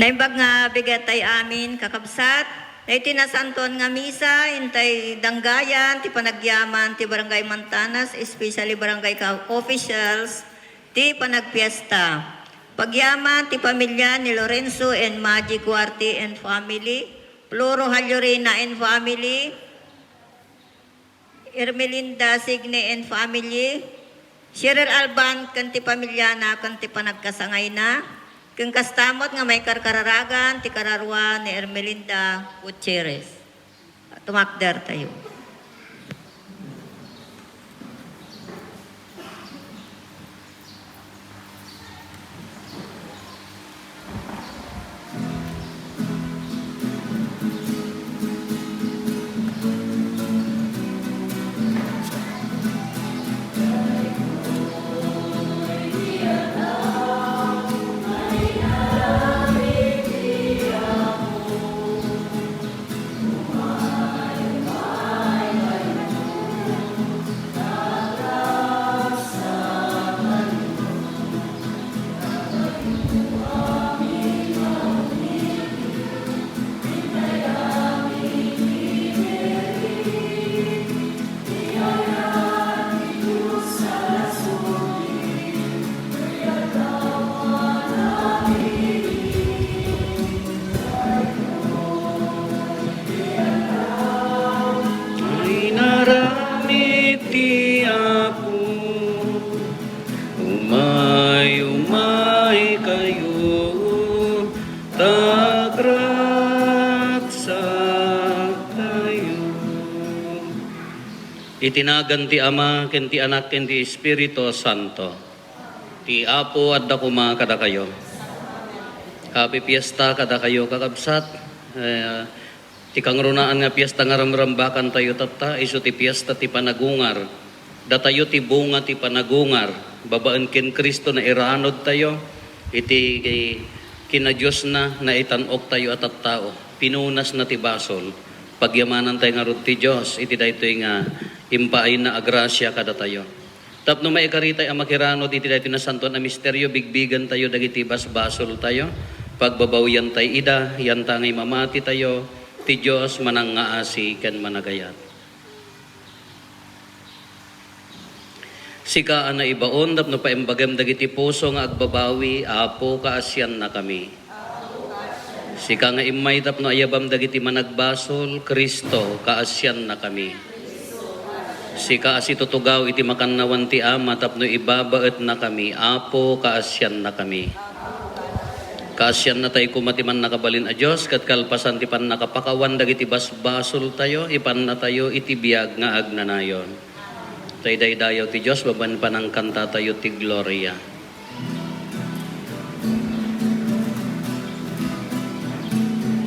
Naimbag nga bigatay amin kakabsat, na itinasanton nga misa, intay danggayan, ti panagyaman, ti barangay Mantanas, especially barangay officials, ti panagpiesta. Pagyaman, ti pamilya ni Lorenzo and Magic Cuarti and family, Floro Halyurina and family, Ermelinda Signe and family, Cheryl Alban, kanti pamilya na, kanti panagkasangay na, kung kastamot nga may karkararagan, ti kararwa ni Ermelinda Gutierrez. Tumakder tayo. Itinagan ti Ama, ken ti Anak, ken ti Espiritu Santo. Ti Apo adda kuma kada kayo. Happy Fiesta kada kayo kakabsat. Ti kangrunaan nga piyesta nga ramrambakan tayo tata, iso ti piyesta ti panagungar. Datayo ti bunga ti panagungar. Babaan ken Kristo na iranod tayo. Iti kina Diyos na itanok tayo at tao. Pinunas na ti basol. Pagyamanan tayo nga rod ti Diyos. Iti daytoy nga impaay na agrasya kada tayo. Tapno may ikaritay ang makirano diti dahito na santo na misteryo, bigbigan tayo, dagiti basol tayo, pagbabawian tayo ida, yan tangay mamati tayo, ti Diyos manang ngaasi ken managayat. Sika na ibaon, tapno pa imbagam dagiti puso nga agbabawi, apo kaasyan na kami. Sika nga imay tapno ayabam dagiti managbasol, Kristo kaasyan na kami. Sika asi tutugaw iti makannawan ti Ama tapno ibabaet na kami, apo kaasyan na kami. Kaasyan na tayo kumatiman nakabalin a Diyos, kat kalpasan ti pan nakapakawan dagiti basbasol tayo, ipan na tayo iti biyag nga agnanayon. Tay daydayaw ti Diyos, baban panang kanta tayo ti Gloria.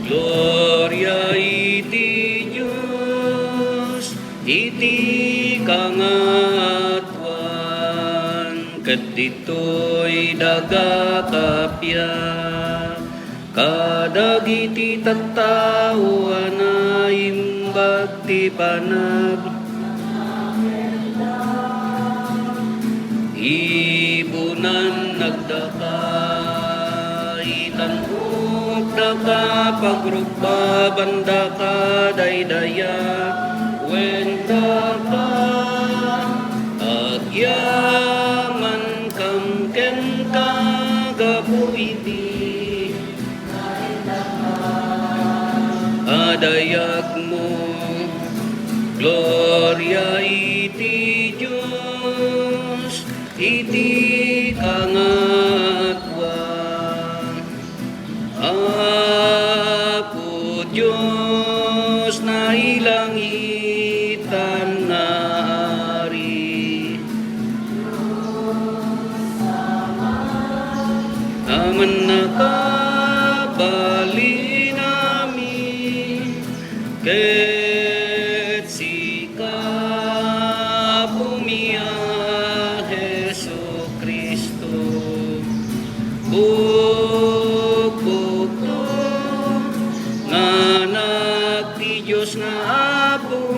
Gloria iti Diyos, iti kangatuan, ket ditoy daga kapya, kadagiti tattao na imbag ti panag, ibunan nagdaka, itanok daka, pagrugba banda ka, daydaya, wenta ka, agyaman kang ken ka, gabuiti, adayag mo, Gloria iti Diyos, iti kangatuan, Apo Diyos na ilangitan na ari, aman nakabali namin, ket sika pumiya Jesu Kristo, bukbukto nga nagti Diyos nga Apo,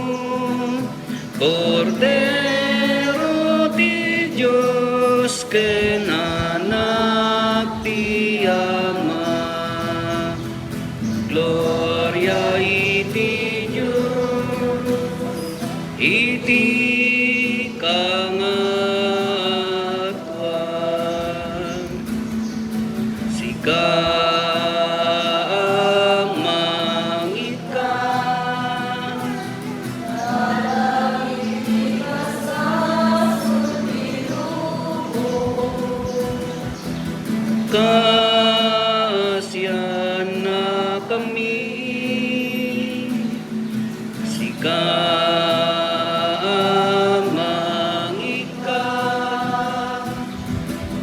Cordero ti Diyos ken anak ti Ama. Kasiyan na kami, sikamang ika,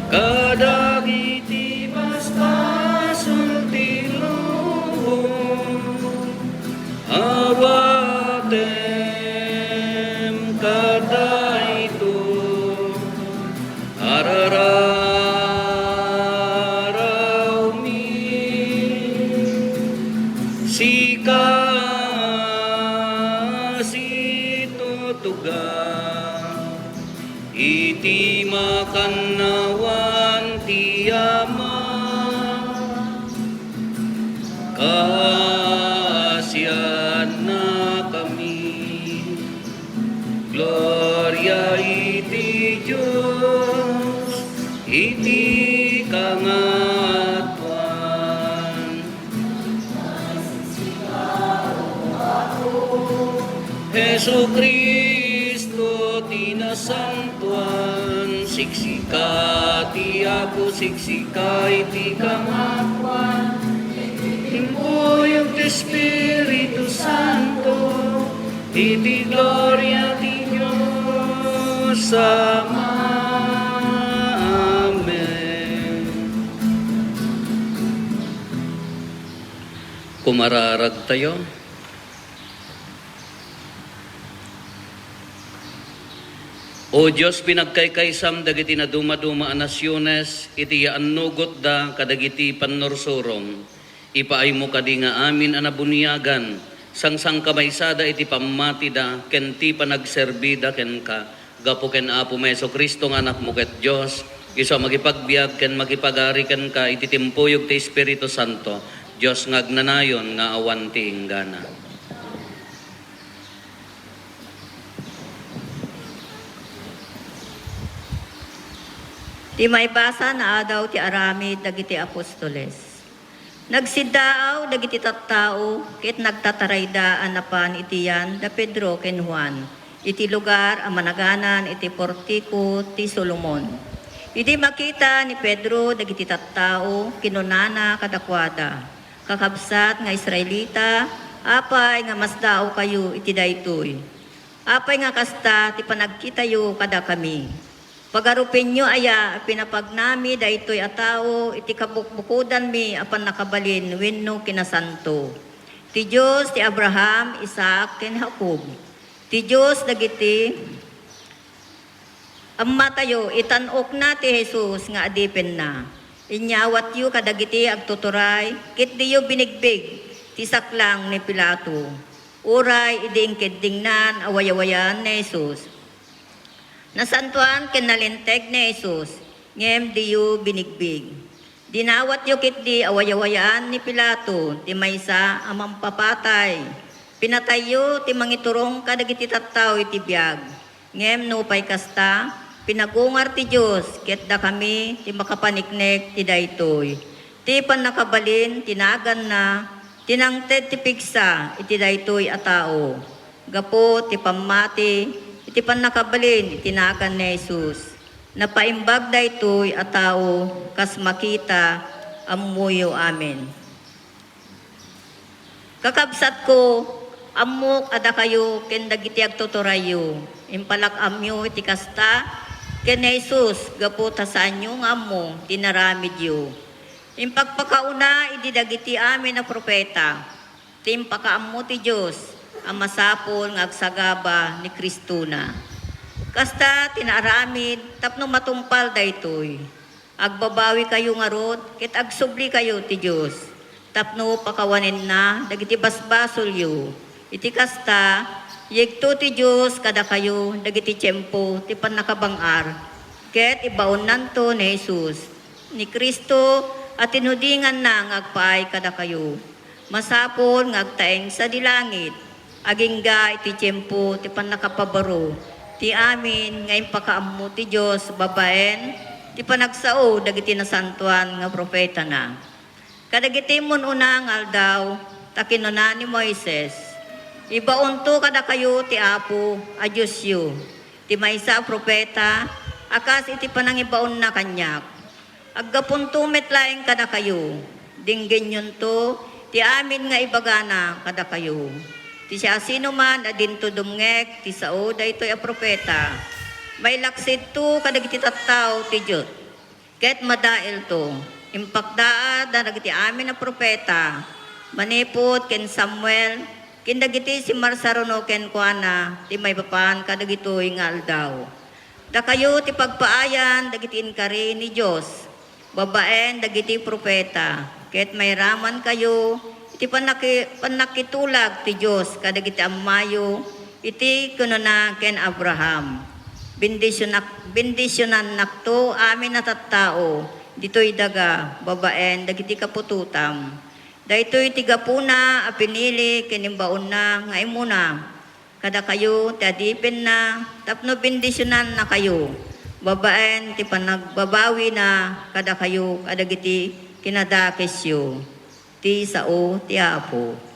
kadagiti bastasultilubong, awatem kada ito, arararaw sika situtuga iti makannawan ti Ama kasiyan na kami gloria iti Diyos iti kangatuan Jesu Kristo tinasantuan siksika ti Apo siksika iti kangatuan Impuyog ti Espiritu Santo iti gloria ti Diyos Ama. Amen. Kumararag tayo. O Diyos, pinagkaykaysam dagiti na dumaduma a nasyones, iti yaanugot da kadagiti pannorsurom. Ipaay mo kadi nga amin anabuniagan, sangsang kamaysada iti pamati da, ken ti panagserbida ken ka, gapo ken Apo Meso Kristo nga anak mo ket Diyos, iso magipagbiag ken magipagari ken ka, iti timpuyog ti Espiritu Santo, Diyos ngagnanayon nga awan ti inggana. Ti may basa na adaw ti aramid dagiti apostoles. Nagsidaaw dagiti tattao ket nagtataraydaan napan itiyan da Pedro ken Juan. Iti lugar a managanan iti portiko ti Solomon. Iti makita ni Pedro dagiti tattao kinunana kadakwada. Kakabsat nga Israelita apay nga masdaaw kayo iti daytoy. Apay nga kasta ti panagkitayo kada kami. Pagarupin nyo aya, pinapagnami daytoy a tao, iti kabukbukudan mi apan nakabalin, wenno kinasanto. Ti Diyos ti Abraham, Isaac, ken Jacob. Ti Diyos dagiti amma tayo, itanok na ti Jesus nga adipen na. Inyawat yu kadagiti agtuturay, kit di yu binigbig, ti saklang ni Pilato. Uray, iding kiddingnan, awayawayan ni Jesus. Nasantuan ken nalinteg ni Jesus, ngem di yu binigbig. Dinawat yu kit di awayawayaan ni Pilato, ti maysa amang papatay. Pinatay yu ti mangiturong kadagiti tattaw iti biag. Ngem nupay kasta, pinagungar ti Diyos, ket da kami ti makapaniknek ti daytoy. Ti panakabalin, tinagan na, tinangted ti piksa, iti daytoy a tao. Gapo ti pamati, iti panakabalin, itinagan ni Jesus. Napaimbag daytoy a tao, kas makita, amuyo amin. Kakabsat ko, amok ada kayo, ken dagiti agtuturayo. Impalak amyo iti kasta, ken ni Jesus, gapo tasaan nyo nga mo, tinaramid yo. Impagpakauna, iti dagiti amin na propeta. Timpakaammo ti Diyos, ang masapol ng agsagaba ni Kristo na. Kasta tinaaramid, tapno matumpal daytoy. Agbabawi kayo nga rod, kit agsubli kayo ti Diyos. Tapno pakawanin na, dagiti basbasol yu. Iti kasta, yegto ti Diyos kada kayo, dagiti tiyempo, ti panakabangar. Ket ibaon nanto ni Jesus, ni Kristo, at tinudingan na ngagpaay kada kayo. Masapol ngagtaeng sa dilangit, agingga iti tiyempo ti panakapabaro ti amin ngayon pakaammo ti Diyos babaen ti panagsao dagiti nasantuan nga propeta na. Kadagiti mun unang aldaw takinuna ni Moises. Ibaunto kada kayo ti Apo a Diyos yu. Ti maysa propeta akas iti panangibaon na kanyak. aggapuntumit laing kada kayo. Dinggin yun to, ti amin nga ibagana kada kayo. Ti siya sino man adinto dumngek, ti sao daytoy a propeta. May laksid to kadagiti tattaw ti Diyos. Ket madail to, impakdaa dagiti amin a propeta. Manipot ken Samuel, ken dagiti si Marsarono ken kuana, ti may papan kadagitoy nga aldaw. Da kayo ti pagpaayan dagiti inkari ni Diyos. Babaen dagiti propeta. Ket may raman kayo, iti panakitulag ti Diyos kadagiti ammayo, iti kunana ken Abraham. Bendisyonan nakto amin na tattao, dito'y daga, babaen, dagiti kapututam. Daytoy tigapuna, apinili, kinimbaon na, nga imuna. Kada kayo, tiadipin na, tapno bendisyonan na kayo. Babaen, ti panagbabawi na, kada kayo, kadagiti kinadakisyo. Ti sao, ti apo.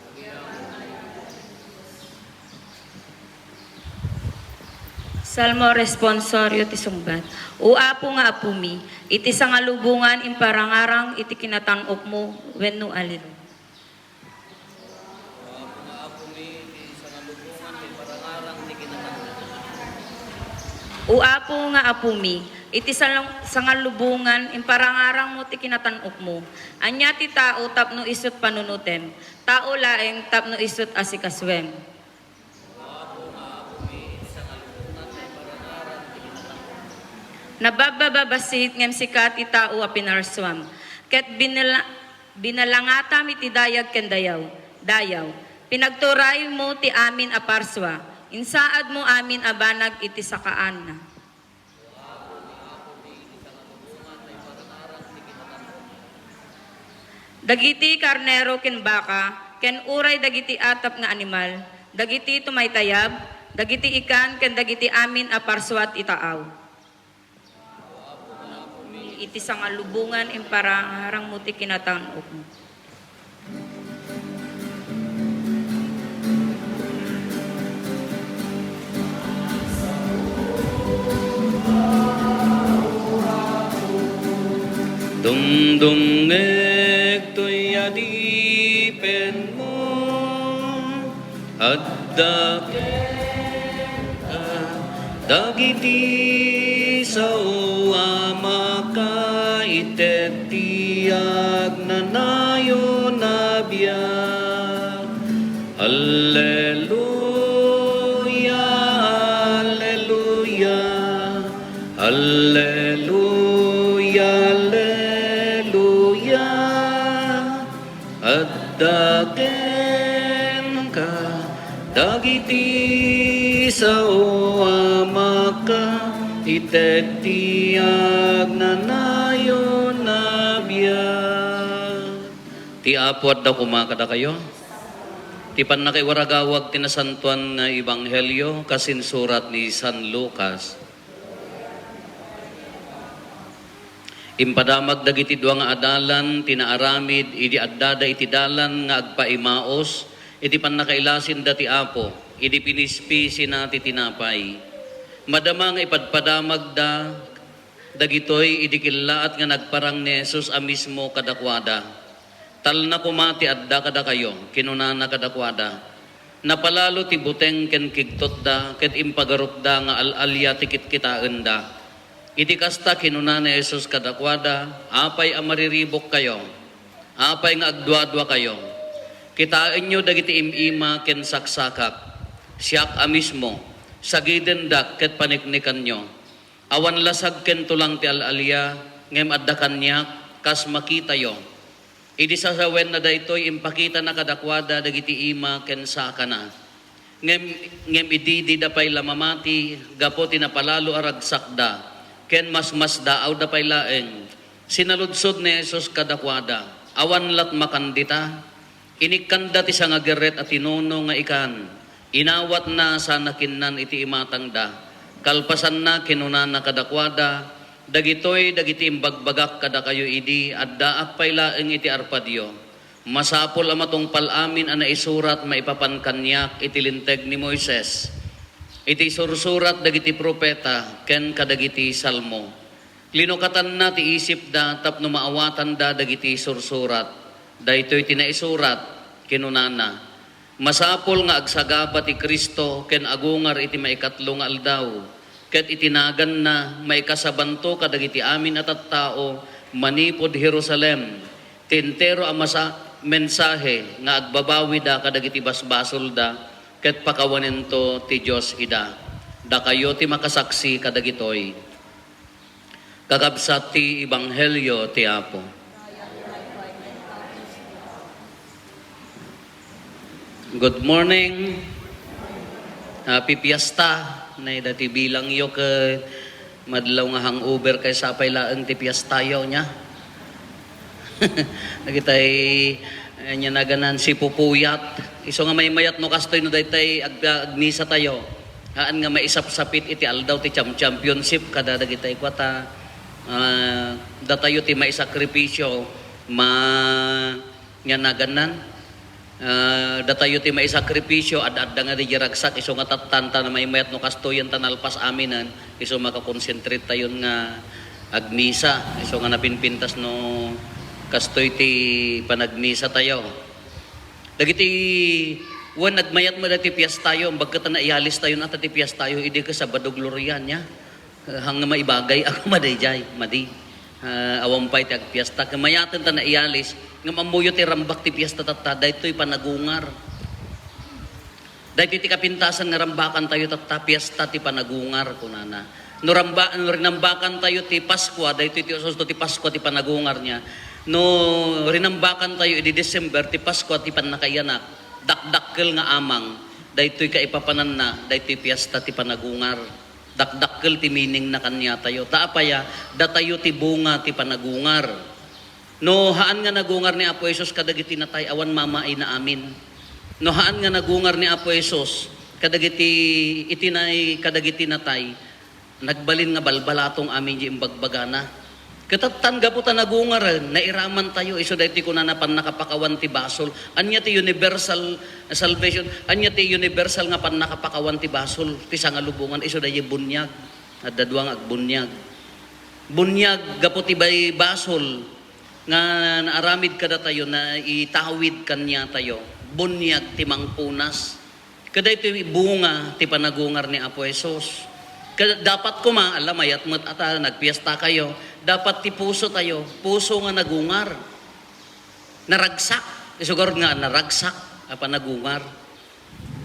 Salmo responsorio ti sungbat. O apo nga apumi, iti sangalubungan imparangarang iti kinatanok mo wenno alilo. O apo nga apumi, iti sangalubungan imparangarang mo ti kinatanok mo. Anya ti tao tapno isut panunutem, tao laeng tapno isut asikaswem. Nabababasit ngem sikat itao a pinarswam. Ket binalangatam iti dayag ken dayaw. Pinagturay mo ti amin a parswa. Insaad mo amin a banag iti sakaan na. Dagiti karnero ken baka, ken uray dagiti atap nga animal, dagiti tumaytayab, dagiti ikan ken dagiti amin a parswat itaaw. Iti sangalubungan imparang muti kinatanok mo. Dumdumngek to'y adipen mo, adda ka, dagiti sa uama ka, itetiyag na nayo nabiyag. Alleluia, alleluia, alleluia, alleluia. Addaken ka, dagiti sa uama ka, itetiyag na nayo nabiyag. Ti apo at daw kumakada kayo. Ti pan nakiwaragawag tinasantuan na ebanghelyo kasin surat ni San Lucas. Impadamag dagiti dua nga adalan tinaaramid idi addada iti dalan nga agpaimaos iti pan nakailasin dati apo idi pinispisi na ti tinapay. Madama nga ipadpadamag da dagitoy idi killaat nga nagparang ni Jesus a mismo kadakwada. Tal na kumati adda kada kayo kinunana kadakwada. Napalalo ti buteng ken kigtot da ket impagarup da nga alalya ti kitkitaan da. Iti kasta kinunana ni Jesus kadakwada apay a mariribok kayo. Apay nga agdwa-dwa kayo. Kitain nyo dagiti imima ken saksakak. Siyak a mismo sagiden dak ket paniknikan nyo. Awan lasag ken tulang ti alalya ngem adda kanyak kas makita yo. Idi sasawen na daytoy impakita na kadakwada dagiti ima ken sakana. Ngem idi di dapay lamamati gapo tinapalalo aragsakda. Ken mas daaw dapay laeng. Sinaludsod ni Jesus kadakwada. Awan lat makandita. Inikanda ti sangageret at tinuno nga ikan. Inawat na sa nakinnan iti imatang da. Kalpasan na kinunana kadakwada. Dagitoy dagiti imbagbagak kada kayo idi. Adda akpay laeng iti arpadyo. Masapol amatong palamin ana isurat maipapankanyak iti linteg ni Moises. Iti sursurat dagiti propeta ken kadagiti salmo. Linukatan na ti isip da tapno maawatan da dagiti sursurat. Daytoy tinaisurat kinunana. Masapol nga agsagaba ti Kristo ken agungar iti maikatlo nga aldaw. Ket itinagan na maikasabanto kadagiti amin at tao manipod Jerusalem. Tintero ang mensahe nga agbabawi da kadagiti basbasol da ket pakawanento ti Dios ida. Da kayo ti makasaksi kadagitoy. Kakabsat ti Ebanghelyo ti Apo. Good morning. Happy Piesta. Nay dati bilang yo ke madlaw nga hangover kay sapay laeng ti piestayo nya. Nagitay nya naganan si pupuyat. Iso nga may mayat no kastoy no daytay agmisa tayo. Haan nga maisap-sapit iti aldaw ti championship kada dagitay kwata. Datayo ti maisakripisyo nga naganan. Datayo ti maisakripisyo ad-adda nga di ragsak iso nga tatanta na may mayat no kastoyan tanalpas aminan iso makakonsentrate tayon nga agmisa iso nga napinpintas no kastoy ti panagmisa tayo dagiti wan nagmayat mo dati piestayo bagkat na ialis tayo na ti piestayo idi ka Sabado Glorian nya hang maibagay ako madayjay madi awampay ti agpiesta kamayatan ta na ialis nga mamuyo ti rambak ti piesta tatta daytoy panagungar daytoy ti kapintasan nga rambakan tayo tatta piesta ti panagungar kunana no rinambakan tayo ti Pasko daytoy ti usos ti Pasko ti panagungar nya no rinambakan tayo di December ti Pasko ti panakayanak dakdakkel nga amang daytoy kaipapanan na daytoy piesta ti panagungar dakdakkel ti meaning na kanya tayo taapaya datayo ti bunga ti panagungar. No haan nga nagungar ni Apo Jesus kadagiti natay awan mamay na amin. No haan nga nagungar ni Apo Jesus kadagiti itinay kadagiti natay nagbalin nga balbalatong amin di imbagbagana. Katatan gaputa nagungar nairaman tayo iso dayti kunana pan nakapakawan ti basol. Anya ti universal salvation, anya ti universal nga pan nakapakawan ti basol ti sangalubungan iso dayi bunyag. Adda duang agbunyag. Bunyag gaputi bay basol nga naaramid kada tayo na itawid kanya tayo bunyag ti mangpunas kada ito bunga ti panagungar ni Apo Jesus dapat kuma alamayat met ata nagpiesta kayo dapat ti puso tayo puso nga nagungar naragsak isugor nga naragsak panagungar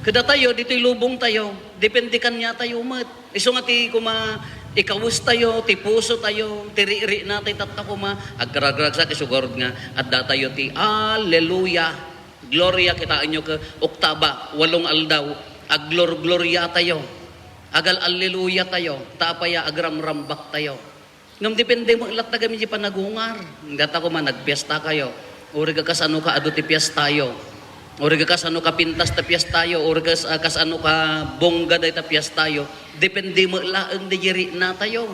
kada tayo dito'y lubong tayo depende kanya tayo met iso nga ti kuma ikawus tayo, ti puso tayo, tiri-iri natin tatakuma, agkaragragsak isugorod nga, at datayo ti Alleluia, Gloria, kitaan nyo ka, oktaba, 8 aldaw, aglor-gloria tayo, agal Alleluia tayo, tapaya agramrambak tayo. Ngam depende mo ilat na kami di panagungar, data ko man, nagpiesta kayo, uri ka kasano ka ado ti piestayo, uri ka kasano ka pintas ta piestayo, uri ka kasano ka bongga day ta piestayo, depende mo laeng diyeri na tayo.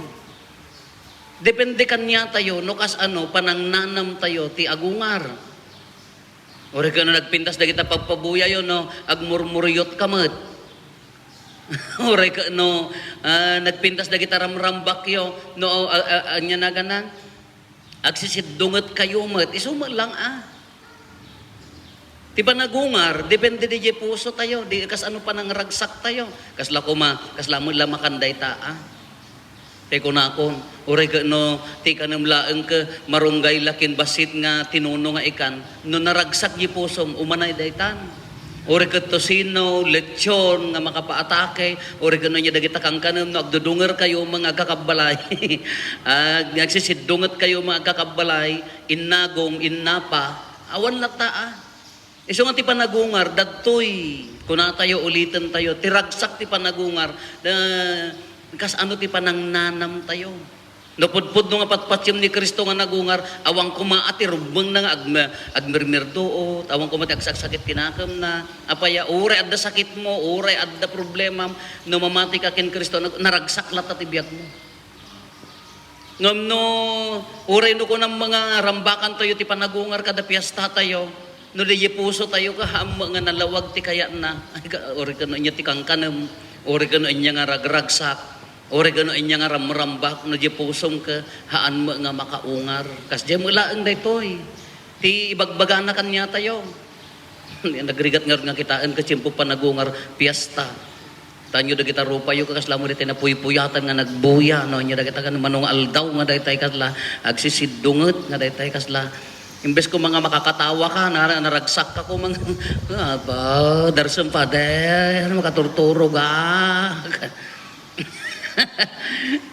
Depende kanya tayo, no kas ano, panangnanam tayo, ti agungar. Uri ka no nagpintas da kita pagpabuya yun, no, agmurmuryot kamat. Uri ka no, nagpintas da kita ramrambak yun, no, anya na ganang, agsisidungat kayo mat, isuma lang Ti panagungar, depende di puso tayo, di kas ano pa nang ragsak tayo. Kasla mo lamakanday taa. Te ko na ako, uri ka no, ti kanam laeng ka marunggay lakin basit nga tinuno nga ikan, no naragsak di pusom, umanay daytan. Uri ka tosino, lechon nga makapaatake, uri ka no niya dagita kang kanam, no agdudungar kayo mga kakabalay. Nagsisidungat kayo mga kakabalay, innagom, innapa, awan na taa. Iso nga ti panagungar, dagtoy, kuna tayo ulitin tayo, tiragsak ti panagungar, kas ano ti panangnanam tayo. Napudpud no nga patpatsim ni Kristo nga nagungar, awang kumaati, rubang na nga, agmirmirdoot, awang kumati agsaksakit kinakam na, apaya, uray adda sakit mo, uray adda problema, no mamati ka kin Kristo, naragsak lata ti biyak mo. Ngam no, uray no ko ng mga rambakan tayo ti panagungar, kada piyesta tayo, no di puso tayo ka nga nalawag ti kaya na ori ka no inya ti kangkanam ori ka no inya nga ragragsak Ore gano inya nga ramrambak no di pusong ka haan mo nga makaungar. Kas di mo laang daytoy. Ti ibagbagana kanya tayo. Nagrigat nga kitaan ka tiyempo pa nagungar piyesta. Tanyo da kita rupa yung kakasla mo dito na puy-puyatan nga nagbuya. No? Nya da kita ka manong aldaw nga daytay kasla. Agsisidungot nga daytay kasla. Imbes ko mga makakatawa ka, naragsak ka ko mga, darsang pader, makaturturo ka.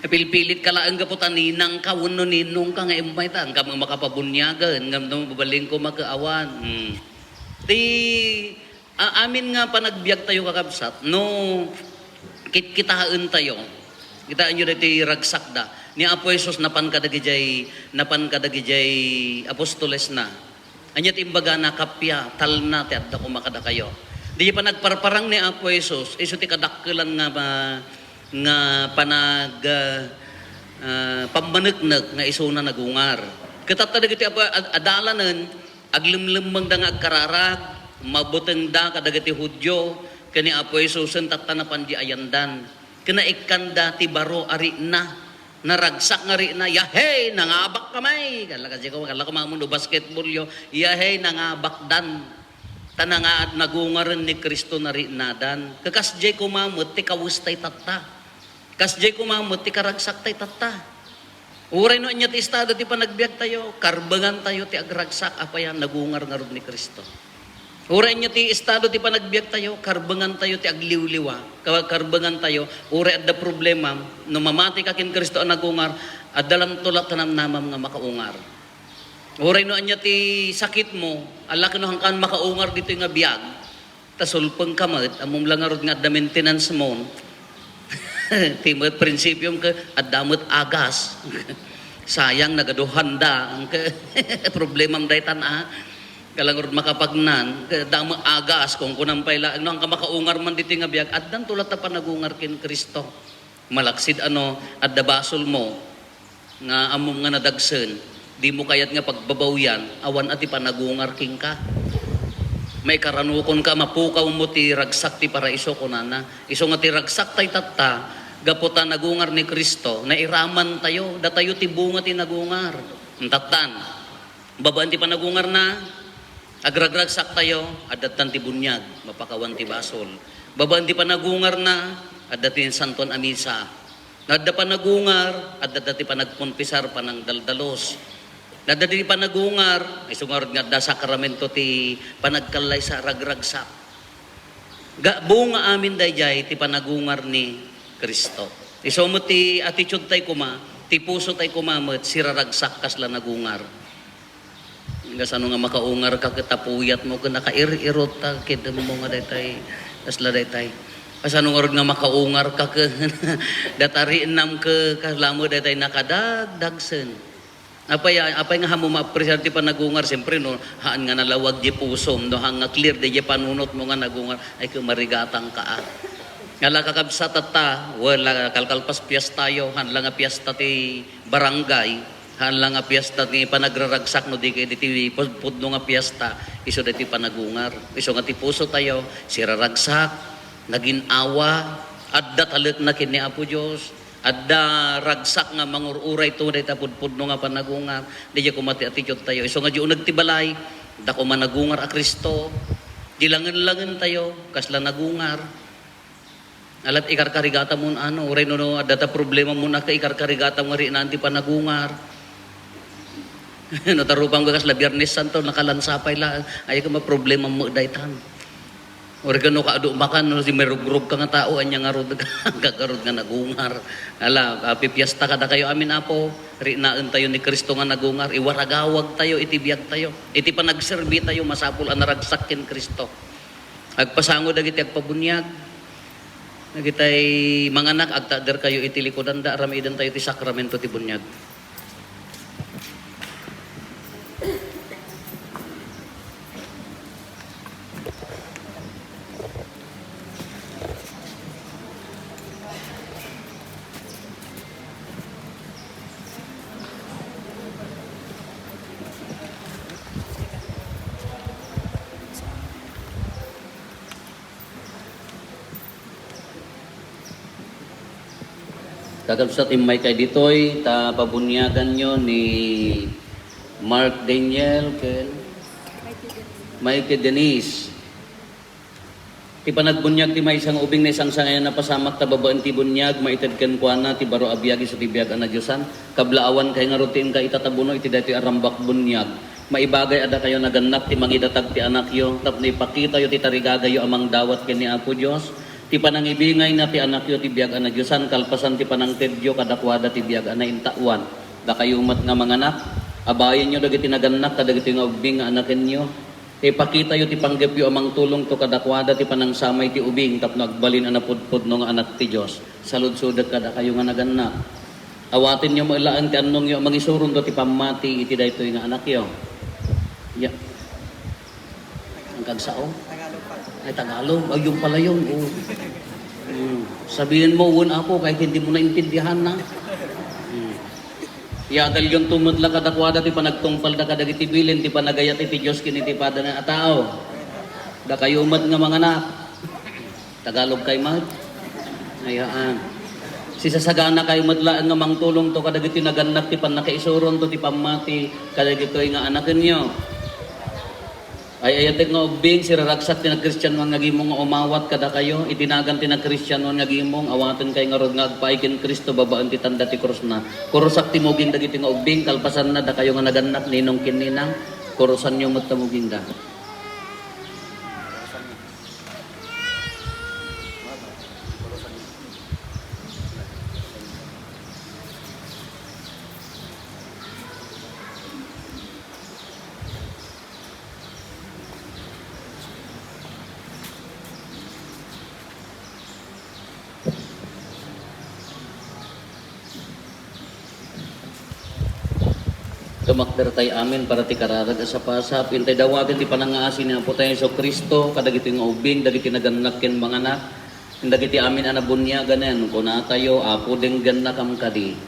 Pilpilit ka lang kaputan ninang ka, uno ninong ka nga imay ta, ang kamang makapabunyagan, ang babaling ko makaawan. Di, amin nga pa nagbiag tayo kakabsat, no, kitaan tayo, kitaan nyo dito ragsak da, ni Apo Jesus napan kadagijay apostoles na, anyat imbaga na kapya, tal na, tiyadda kumakada kayo. Di pa nagparparang ni Apo Jesus, iso ti kadakkelan nga panag pambaneknek nga isuna nagungar. Katat kadagiti Apo adalanen aglimlimmang da nga agkararag, mabuteng da kadagiti Hudyo, kani Apo Jesus tatanapan di ayandan. Kena ikanda ti baro ari na, naragsak nga ri na, yahey, nangabak kamay. Kala ko mamundo basketball yo, yahey, nangabak dan. Tanangaad nagungaran ni Kristo na ri nadan. Kakasjay kumamot, ti kawustay tata. Kasjay kumamot, ti karagsak tay tata. Uray no niya ti estado ti panagbiag tayo, karbangan tayo ti agragsak, apayan nagungar nga rin ni Kristo. Uray niya ti estado ti panagbiag tayo, karbangan tayo ti agliwliwa, karbangan tayo, uray at da problema, no mamati ka kin Kristo ang nagungar, at dalam tulak tanam namam nga makaungar. Uray no niya ti sakit mo, alak no hangkan makaungar dito nga biag, tasulpeng kamat, among langarod nga da maintenance mo, timot prinsipyong ka, at damot agas, sayang nagaduhanda, ang problemam daytan kalangurod makapagnan, damo agas kung kunampay lang, ang kamakaungar man dito nga biag, at dan tulat na panagungar kin Kristo. Malaksid at dabasol mo, nga among nga nadagsen, di mo kayat nga pagbabawyan, awan ati panagungar king ka. May karanukon ka, mapukaw mo ti ragsak ti paraiso kunana. Iso nga ti ragsak tay tatta, gaputa nagungar ni Kristo, na iraman tayo, datayo ti bunga ti nagungar. Tatan, babaan ti panagungar na, agragragsak tayo, adatan ti bunyag, mapakawan ti basol. Babaan ti panagungar na, adatin santon amisa. Nadda panagungar, adda ti panagpunpisar panang daldalos. Nadda ti panagungar, isungarod nga da sakramento ti panagkalay sa ragragsak. Bunga amin dayjay ti panagungar ni Kristo. Isomo ti attitude tay kuma, ti puso tay kumamot, siraragsak kasla nagungar. Gasano nga makaungar ka katapuyat mo ka nakair-irot ta kid mo nga daytay kasla daytay. Kasano nga makaungar ka datari nam ka kalamo daytay nakadagdagsen. Apay nga hamo ma-appreciate ti panagungar siyempre no haan nga nalawag di pusom no hang nga clear di panunot mo nga nagungar ay kumarigatang ka. Ngala kakabsat ta wala kalkalpas piyesta tayo hanlang nga piyesta ti barangay. Hanlang nga piyesta ni panagraragsak no di kay ti pudno nga piyesta iso diti panagungar iso nga ti puso tayo siraragsak naging awa adda talet na kini Apo Dios adda ragsak nga mangururay to dita pudpudno nga panagungar di ko mati attitude tayo iso nga di nagtibalay da ko managungar a Kristo di langen tayo kasla nagungar alat ikarkarigata mo uray no adda ta problema mo na ka ikarkarigata mo ri nanti panagungar. Natarupang bagas la Biyernes Santo nakalansapay la ay ka problema mo daytan. Organo ka adu makan no si merug-rug ka nga tao anya nga rod gagarod nga nagungar. Ala pipiesta kada kayo amin Apo ri naen tayo ni Kristo nga nagungar iwaragawag tayo iti biag tayo. Iti panagserbi tayo masapul ang naragsak ken Kristo. Agpasango dagiti agpabunyag. Nagitay manganak agtader kayo iti likodan da ramidan tayo ti sakramento ti bunyag. Kakabsat imay kay ditoy, ta pabunyagan nyo ni Mark Daniel, ken Mike Denise. Ti panagbunyag ti may isang ubing na isang sangayan na pasamak ta babaan ti bunyag, maitid ken kuana ti baro abiyagi sa tibiyag ana Diyosan. Kablaawan kay nga rutin ka itatabuno iti dati arambak bunyag. Maibagay ada kayo naganak ti mangidatag ti anak yo, tapno ipakita yo ti tarigagayo amang dawat ken ni Apo Dios. Ti panangibingay na ti anak yo ti biyag ana Diyosan, kalpasan ti panangtedyo kadakwada ti biyag ana intawan. Da kayo mat nga manganak, abayin nyo dagiti naganak kadagiti nga ubing nga anaken nyo. Ipakita yo ti panggep yo amang tulong to kadakwada ti panangsamay ti ubing tapno agbalin ana pudpud no nga anak ti Dios. Salud-sudet kada kayo nga naganak. Awatin nyo mailaan ti annong yo mangisurong to ti pamati iti daytoy nga anak yo. Ya. Ang kagsao? Ay, Tagalog. Ay, yung pala yun. Oh. Sabihin mo, un ako, kahit hindi mo naintindihan na. Yagal yung tumutla kadakwada, ti panagtungpal da kadagiti bilin, ti panagayat iti Diyos kinitipada na atao. Da kayo umat nga mga anak. Tagalog kay mat. Ayaan. Si sasagana kayo matlaan nga mangtulong to kadagiti naganak ti panakaisuron to ti pamati kadagiti nga anaken nyo. Ay ayatek nga ubing si raragsak ti nagkristiyan nga gimong nga umawat kada kayo itinagan ti nagkristiyan nga gimong awaten kay nga rod nga agpaay ken Kristo babaan ti tanda ti krus na. Kurusak ti muging dagiti nga ubing kalpasan na da kayo nga naganak ninong kininang kurusan nyo met muging da. Tumakder tayo amin para ti kararag sa pasap. Intay dawagan ti panangaasin ni Apo tayo so Kristo, kadagiti nga ubing, dagiti naganak ken mga anak, dagiti amin anabunya ganen, kuna tayo, Apo deng ganak am kadi.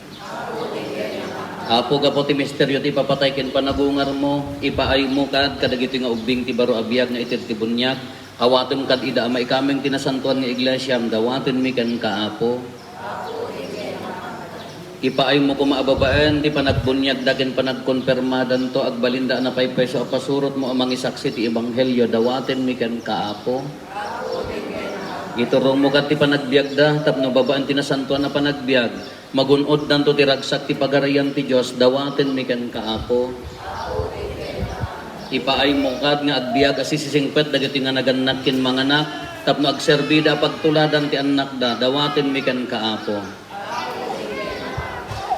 Apo gapo ti misteryo ti papatay ken panagungar mo, ipaay mo kad kadagiti nga ubing ti baro abiyag nga ited ti bunyag, awaten kad ida amay kaming tinasantuan nga iglesia, dawaten mi ken kaapo. Ipaay mo kumaababaan, di panagbunyag dagen panagkonpermadan to, agbalinda na pay peso pasurot mo amang isaksi ti ebanghelyo, dawaten mi ken kaapo. Iturong mo kat ti panagbiag da, tapno babaan tinasantuan na panagbiag, magunod danto ti ragsak ti pagarayan ti Dios, dawaten mi ken kaapo. Ipaay mo kad nga agbiag asisisingpet dagiti nga naganak ken manganak, tapno agserbida pagtuladan ti anak da, dawaten mi ken kaapo.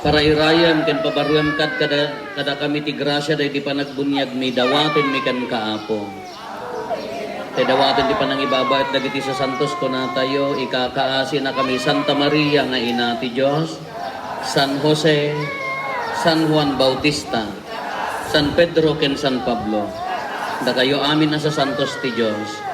Para irayan ken pabaruem kad kada kami ti grasya day di panagbunyag mi dawaten mi kan kaapo. Te dawaten di panangibaba at dagiti sa santos ko na tayo ikakaasi na kami Santa Maria nga ina ti Dios, San Jose, San Juan Bautista, San Pedro ken San Pablo. Da kayo amin na sa santos ti Dios.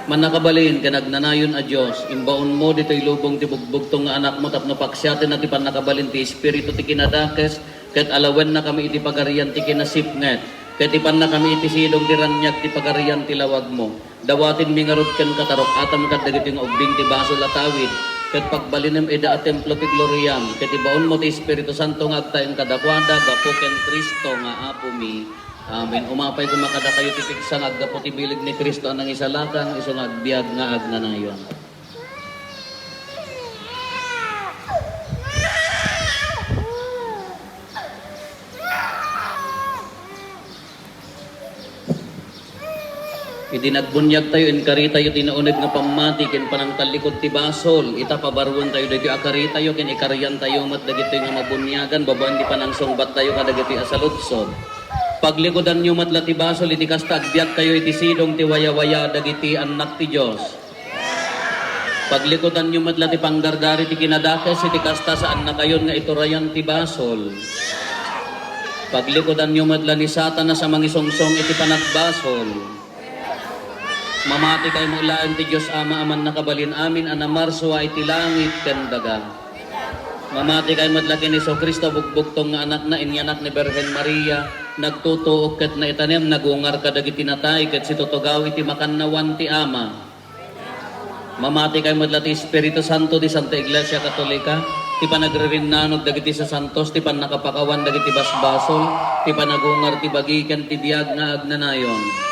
Manakabalin kanagnanayon a Dios, imbaon mo ditoy lubong ti bugbugtong nga anak mo tapno paksyaten na ti panakabalin ti espiritu ti kinadakes ket alawen na kami iti pagarian ti kinasipnget ket ipan na kami iti sidong ti ranyag ti pagarian ti lawag mo. Dawatin mi ngarud ken katarok atam kat dagiti nga ubing ti basol atawid ket pagbalinem ida a templo ti gloriam ket ibaon mo ti Espiritu Santo nga agtaen kadakwada gapo ken Kristo nga Apo mi. Amen. Umapay kumakada kayo ti piksan aggapo ti bilig ni Kristo anang isalakan iso nga agbiag nga agnanayon. Idi nagbunyag tayo inkari tayo tinauneg nga pamati ken panangtalikod ti basol ita pabaruan tayo dagiti akari tayo ken ikarian tayo mat dagiti nga mabunyagan babaan di panangsungbat tayo kadagiti asaludsod. Paglikodan nyo matla ti basol iti kasta agbiag kayo iti sidong ti waya-waya dagiti anak ti Dios. Paglikodan nyo matla ti panggardari ti kinadakes iti kasta saan na kayon nga iturayan ti basol. Paglikodan nyo matla ni Satan na sa mangisungsong iti panagbasol. Mamati kay mo ilaan ti Dios Ama aman nakabalin amin anamarso iti langit ken daga. Mamati kay matla ken Hesus Kristo bugbugtong nga anak na inyanak ni Birhen Maria. Nagtutuok ket na itanem nagungar kadagiti natay ket situtugaw iti makannawan ti Ama. Mamati kay madla ti Espiritu Santo di Santa Iglesia Katolika ti panagrerenanod dagiti sa santos, ti panakapakawan dagiti basbasol, ti panagungar ti bagikan ti biag nga agnanayon.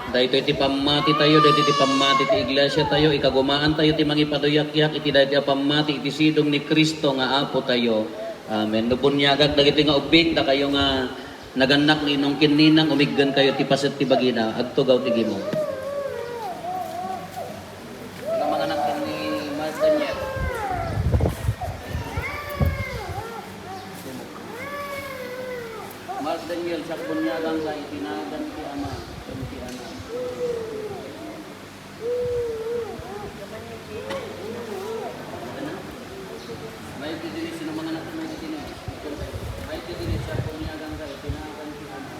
Dahito iti pamati tayo, dahito iti pamati ti iglesia tayo, ikagumaan tayo ti mangipaduyak-yak, iti dahito iti pamati, iti sidong ni Kristo nga apo tayo. Amen. Nubunyagag dagiti nga ubing, da kayo nga naganak ni nung kininang, umiggan kayo ti paset ti bagina, agtugaw ti gimo. Ikaw mga anak ni Mas Daniel. Mas Daniel, sa bunyagang sa itinagan ti ama, ti anak. May tidinis ng mga anak may tidinis. May tidinis sa bunyagang sa itinagan ti ama.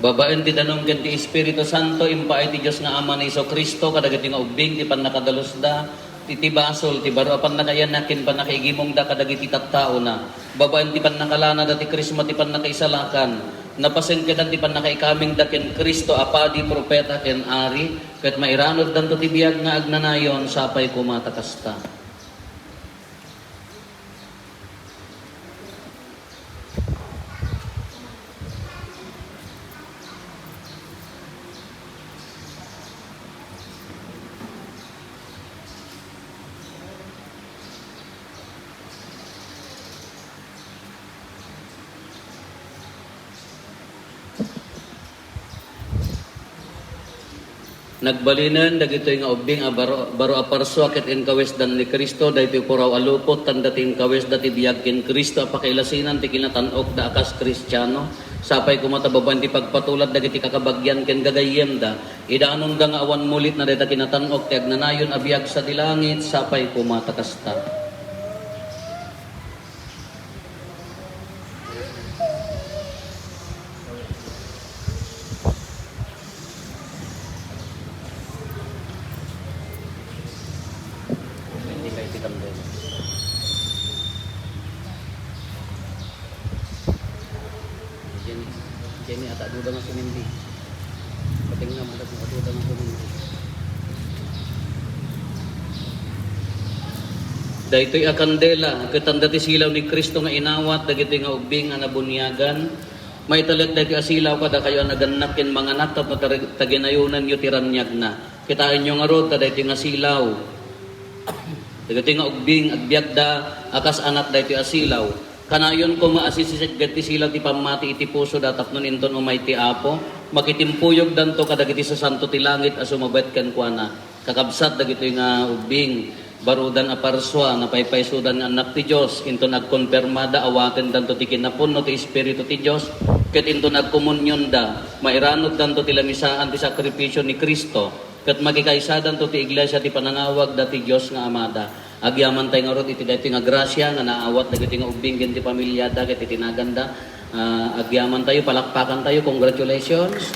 Babaen ti danong ken ti Espiritu Santo impaay ti Dios nga Ama ni Kristo kadagiti nga ubing ti pannakadalusda ti basol ti baro apan nakayanakin panakaigimong da kadagiti tattao na babaen ti pannakalana da ti Krisma ti pannakaisalakan napasen kedan ti pannakaikaming da ken Kristo apadi propeta ken ari ket mairanod danto ti biag nga agnanayon sapay kumatakasta. Nagbalinan dagitoy nga ubing a baro aparso ket enkawes dan ni Kristo daytoy puraw alupot tanda ti enkawes dati biag ken Kristo apakailasinan ti kinatan-ok da akas Kristiyano sapay kumatababan ti pagpatulad dagiti kakabagyan ken gagayem da idaanon da nga awan mulit na dayta kinatan-ok ti agnanayon a biag sa dilangit sapay kumatakasta. Jenny ata duda nga sumindi. Patingnan mo ata duda nga sumindi. Daytoy a kandela ketanda ti silaw ni Kristo nga inawat dagiti nga ubing nga nabunyagan. May talag dagiti asilaw kada kayo naganak ken mga anak tapno taginayunan yu tiranyag na. Kitain nyo nga rod daytoy nga silaw. Dagiti nga ubing agbyagda akas anak daytoy asilaw. Kanayon ko maasisisit gati sila ti pamati iti puso datap nun inton umay ti apo makitimpuyog danto kadagiti sa santo ti langit asumabet ken kuana kakabsat dagiti nga ubing barudan a parswa na paypaysudan nga anak ti Dios inton nagkonpermada awaten danto ti kinapunno ti Espiritu ti Dios ket inton nagkomunyon da mairanod danto ti lamisaan ti sakripisyo ni Kristo ket magikaysadan to ti iglesia ti panangawag dati Dios nga amada. Agyaman tayo nga rod iti dati nga grasya nga naawat dagiti nga ubing ken ti pamilyada ket iti naganda. Agyaman tayo, palakpakan tayo, congratulations.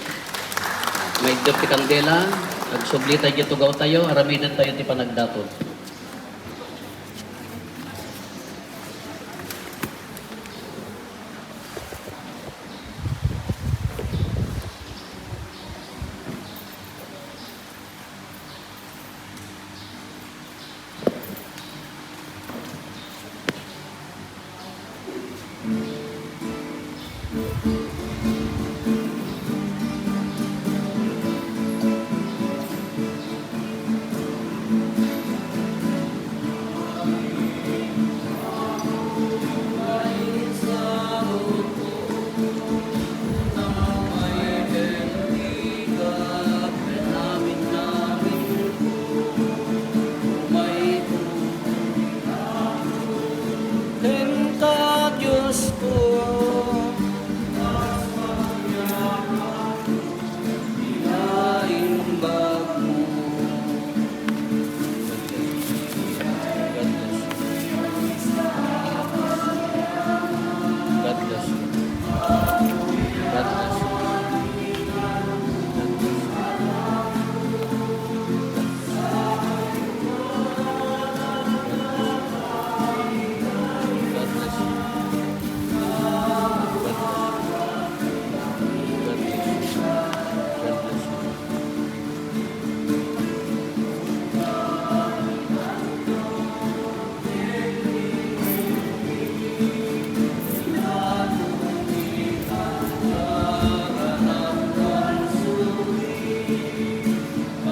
May ti kandela, agsubli tayo tugaw tayo, aramidan tayo ti panagdaton.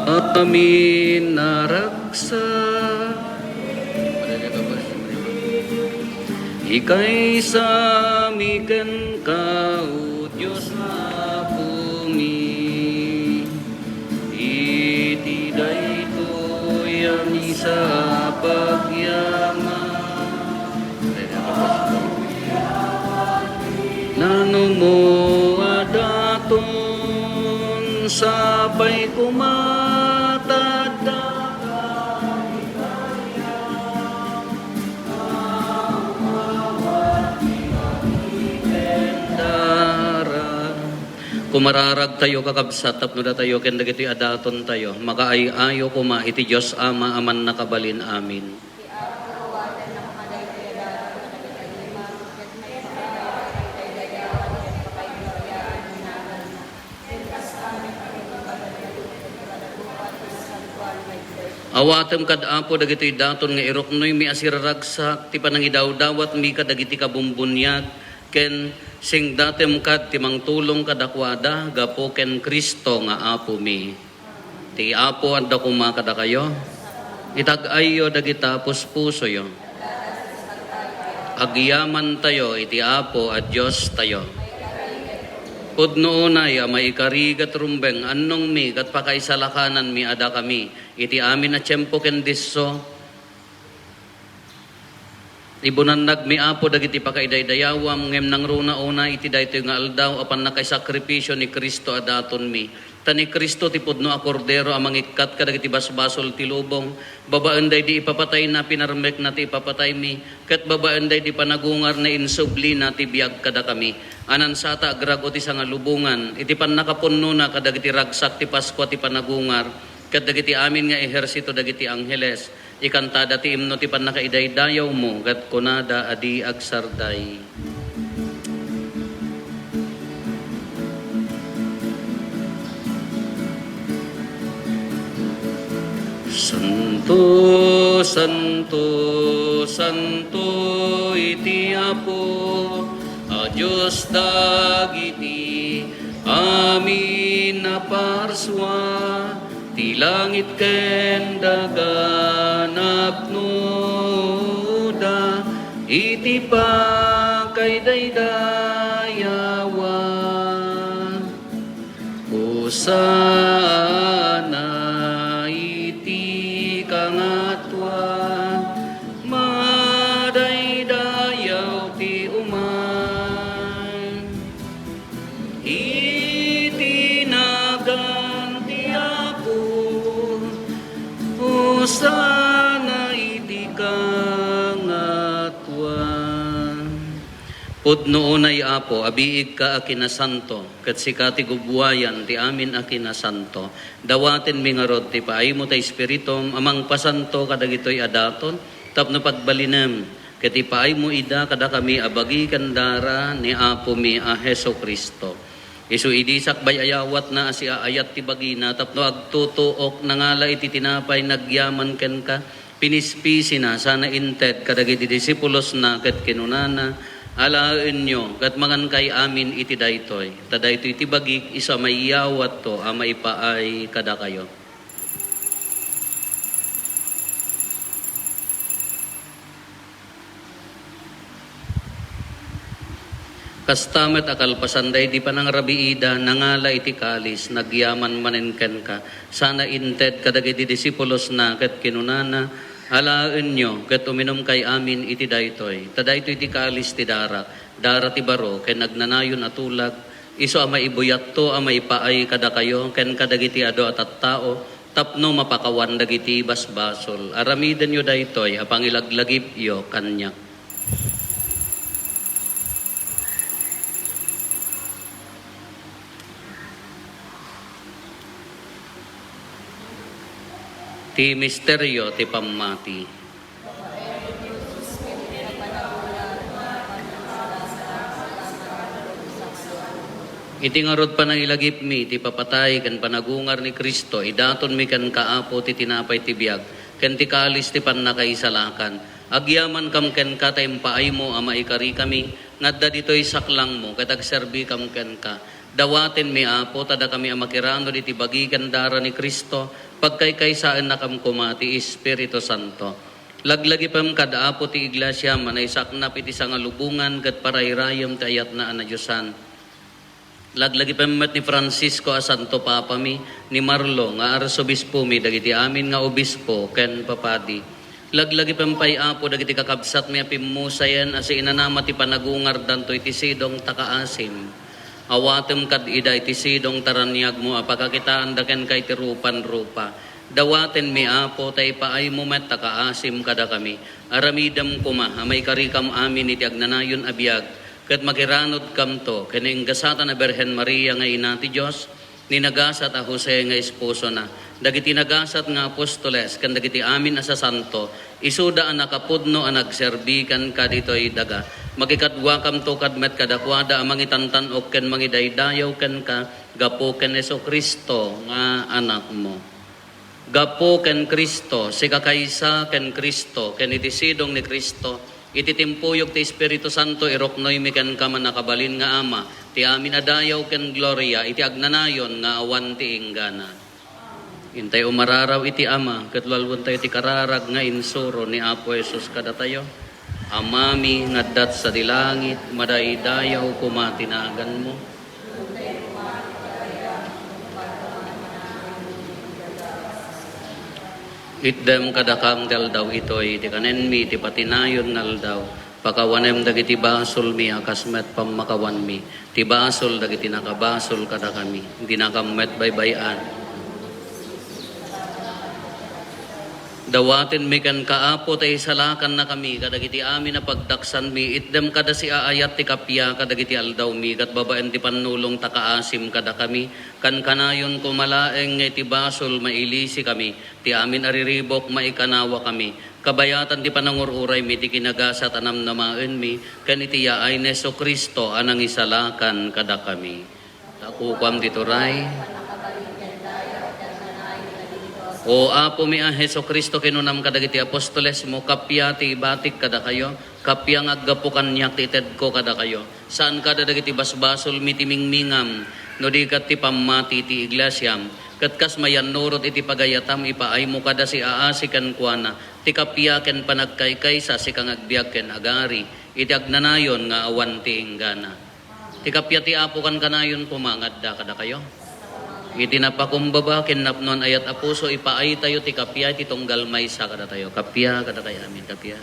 amin naraksa. Ika'y samiken ka, O Diyos na pumi. Iti daytoy ani sa pagyaman. Nano mo adaton sabay kumatadda. Kumararag tayo kakabsat tapno da tayo ken dagiti adaton tayo makaay-ayo kuma iti Dios Ama aman nakabalin amin. Awatem kad apo dagiti daton nga iroknoy mi asiraragsak ti panangidaw-dawat mi kadagiti kabumbunyag ken sing datem kad timang tulong kadakwada gapo ken Kristo nga apo mi. Ti apo adda kuma kada kayo. Itag-ayo dagita puspuso yo. Agyaman tayo iti apo at Dios tayo. Pudno unay may ikarigat rumbeng annong mi kat pakaisalakanan mi ada kami iti amin na tiyempo ken disso. Ibunan nagmi apo dagiti pakaidaydayawam ngem nang runa una iti daytoy nga aldaw apan nakaisakripisyo ni Kristo adaton mi. Tani Kristo ti pudno a kordero amang ikat kadagiti basbasol ti lubong. Babaan day di ipapatay na pinarmek na ti ipapatay mi. Ket babaan day di panagungar na insubli na ti biag kada kami. Anan sata agrago ti sanga lubungan. Iti pan nakapunno na kadagiti ragsak ti Pasko ti panagungar. Ket dagiti amin nga ehersito dagiti angheles. Ikantada ti imno ti pan nakaidaydayaw mo. Ket kunada adi agsarday. Santo, Santo, Santo iti Apo, a Diyos dagiti, amin na parswa, ti langit ken dagan apnuda, iti pakaidayawan, Hosana kangatwa madaydayaw ti uman itinagan ti Apo Hosana iti kangatwa. Pudno unay Apo abiig ka akinasanto ket sikati gubwayan ti amin akinasanto. Dawaten mi nga rod ti paay mo ta espiritum amang pasanto kadagitoy adaton tapno pagbalinem ket ipaay mo ida kada kami abagi kandara ni Apo mi a Hesu Kristo. Isu idisak bay ayawat na asi ayat ti bagina tapno agtutuok nangala iti tinapay nagyaman ken ka pinispisi na sana inted kadagiti disipulos na ket kinunana. Alaen nyo, kat mangan kay amin iti daytoy. Tadaytoy iti bagik, isa may yawat to, may paay kada kayo. Kastamet akal pasanday di panang rabiida, nangala iti kalis, nagyaman manenken ka. Sana inted kadagiti disipulos na, kat kinunana, alaen nyo, ket uminom kay amin iti daytoy. Tadaytoy iti kalis ti dara ti baro, ken nagnanayon atulag, iso amay ibuyat to, amay paay kada kayo, ken kadagiti ado at tao, tapno mapakawan dagiti basbasol. Aramiden nyo daytoy, apang ilaglagip yo kanyak. Ti misteryo ti pamati. Iti ngarod pa nang ilagip mi, ti papatay kan panagungar ni Kristo, idaton mi kan kaapo ti tinapay ti biag, ken ti kalis ti pannakaisalakan. Agyaman kam ken ka tayo paay mo ama ikari kami, ngadda dito'y saklang mo, katag serbi kam ken ka. Dawaten mi Apo, tada kami amakirano iti bagikan dara ni Kristo, pagkaykaysaan na kam kumati Espiritu Santo. Laglagi pam kada Apo ti iglesia, manay saknap iti sangalubungan, kat parayrayam ti ayat na anadyosan. Laglagi pamat ni Francisco a Santo Papa mi, ni Marlo nga arsobispo mi, dagiti amin nga obispo, ken papadi. Laglagi pampay Apo, dagiti kakabsat mi apimusayan, asi inanama ti panagungar danto iti sidong takaasim. Awatem kad ida iti sidong taranyag mo, apakakitaan daken kay ti rupan-rupa. Dawaten mi Apo, tay paay mo met takaasim kada kami. Aramidam kuma, amay karikam amin iti agnanayon abiyag. Kat makiranod kam to, kaning gasatan na Berhen Maria nga ina ti Diyos, ninagasat a Jose nga esposo na. Dagiti nagasat nga apostoles, kan dagiti amin asa santo, isuda ang nakapudno ang nagserbikan ka dito'y daga. Magikadwa kam to kadmet kadakwada ang mangitantan o ken mangidaydayaw ken ka, gapo ken Yesu Kristo nga anak mo. Gapo ken Kristo, si kakaysa ken Kristo, ken itisidong ni Kristo, iti timpuyog ti Espiritu Santo, iroknoy mi ken kaman nakabalin nga ama, ti amin adayaw ken gloria, iti agnanayon nga awan ti inggana. Intay umararaw iti ama, katlalwan tayo ti kararag nga insuro ni Apo Jesus kada tayo. Amami ngaddat sa dilangit, madaidayaw kumatinagan mo. Itdem kadakam daldaw itoy, ti kanen mi, ti patinayon naldaw, pakawanem dagiti basol mi, akasmet pamakawan mi, ti basol dagiti nakabasol kada kami, hindi nakamet baybayan. Dawatin mi kan kaapo tay salakan na kami, kadagiti amin na pagdaksan mi, itdem kada si aayat ti kapya, kadagiti aldaw mi, kat babaen ti panulong takaasim kada kami, kan kanayon kumalaeng nga ti basol mailisi kami, ti amin ariribok maikanawa kami, kabayatan ti panangururay mi, ti kinagasat anam namaen mi, kan iti yaay Neso Kristo anang isalakan kada kami. Takukwam ditoray. O Apo mi a Heso Kristo kinunam kadagiti apostoles mo, kapya ti batik kada kayo, kapya nga aggapukan niyak ti ited ko kada kayo. Saan kada dagiti basbasol mi timingmingam, no di kat ti pamati ti iglesyam, kat kas mayan nurot iti pagayatam, ipaay mo kada si aasikan kuana, ti kapya ken panagkaykay sa si kang agbiag ken agari, iti agnanayon nga awan ti inggana. Ti kapya ti Apo kan kanayon pumangad da kada kayo. Iti napakumbaba kinapnon ayat apuso, ipaay tayo ti kapya ti tunggal maysa kada tayo. Kapya kada kay amin, kapya.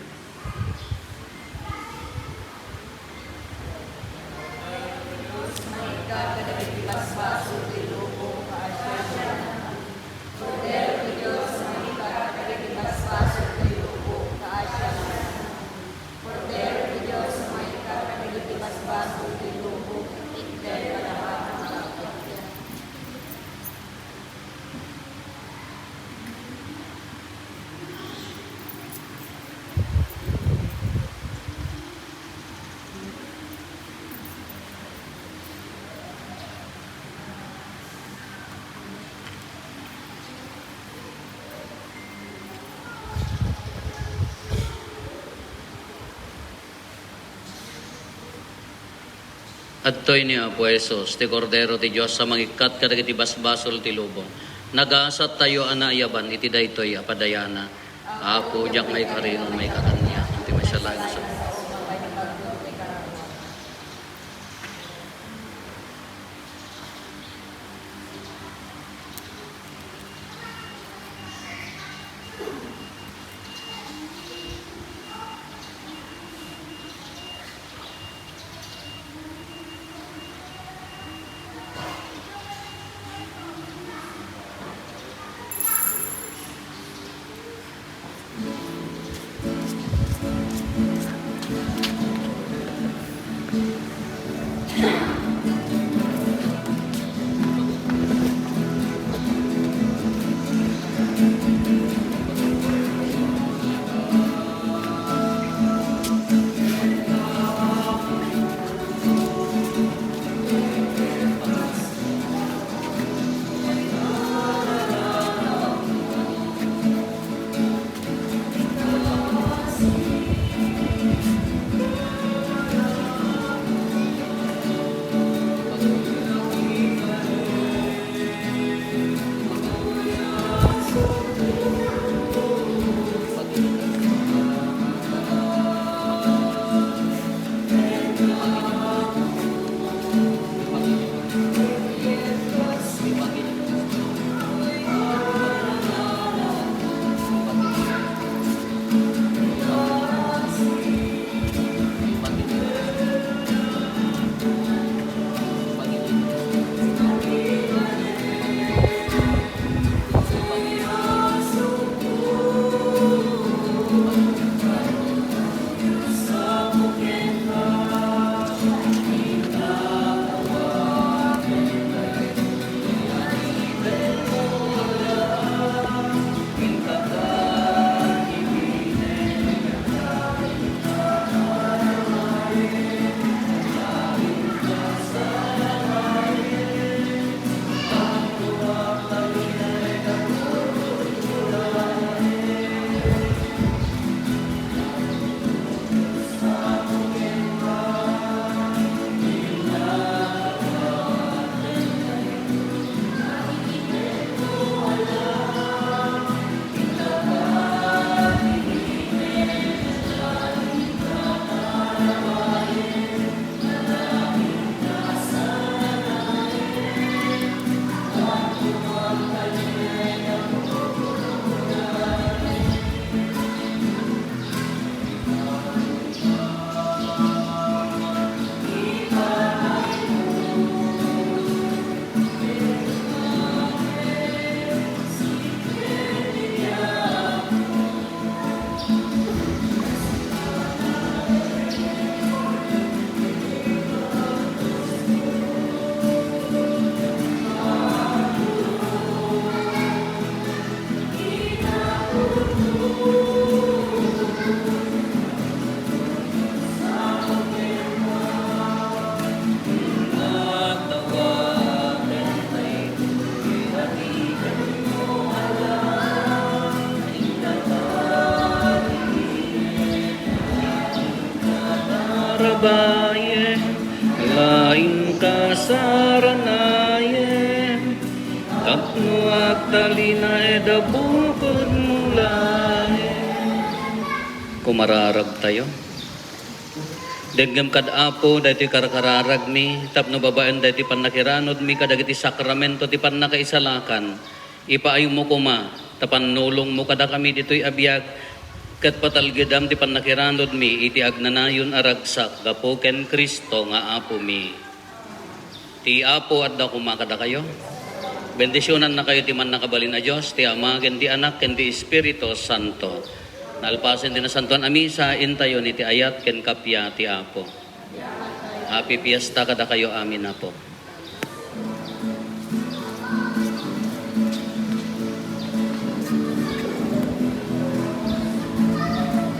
Adtoy ni Apo Jesus, ti Kordero ti Diyos, sa mangikat kadagiti basbasol ti lubong. Nagasat tayo anayaban, iti daytoy apadayana. Apo, diyak may karinong may katanya, iti may salain sa saranayen, tapno at talina edabukod mulahen. Kumararag tayo. Dengem kad apo dati karakararag mi, tapno babaen dati panakiranod mi kadagiti sakramento ti panakaisalakan. Ipaayo mo kuma, tapan nulong mo kada kami dito'y abiyag, kat patalgedam ti panakiranod mi, iti agnanayon aragsak, gapo ken Kristo nga apo mi. Ti apo at da kumakada kayo. Bendisyonan na kayo ti man nakabalin na Diyos, ti Ama, ken ti Anak, ken ti Espiritu Santo. Nalpasin din na santuan amisa, intayo ni ti ayat ken kapya ti apo. Happy Fiesta kada kayo, amin na po.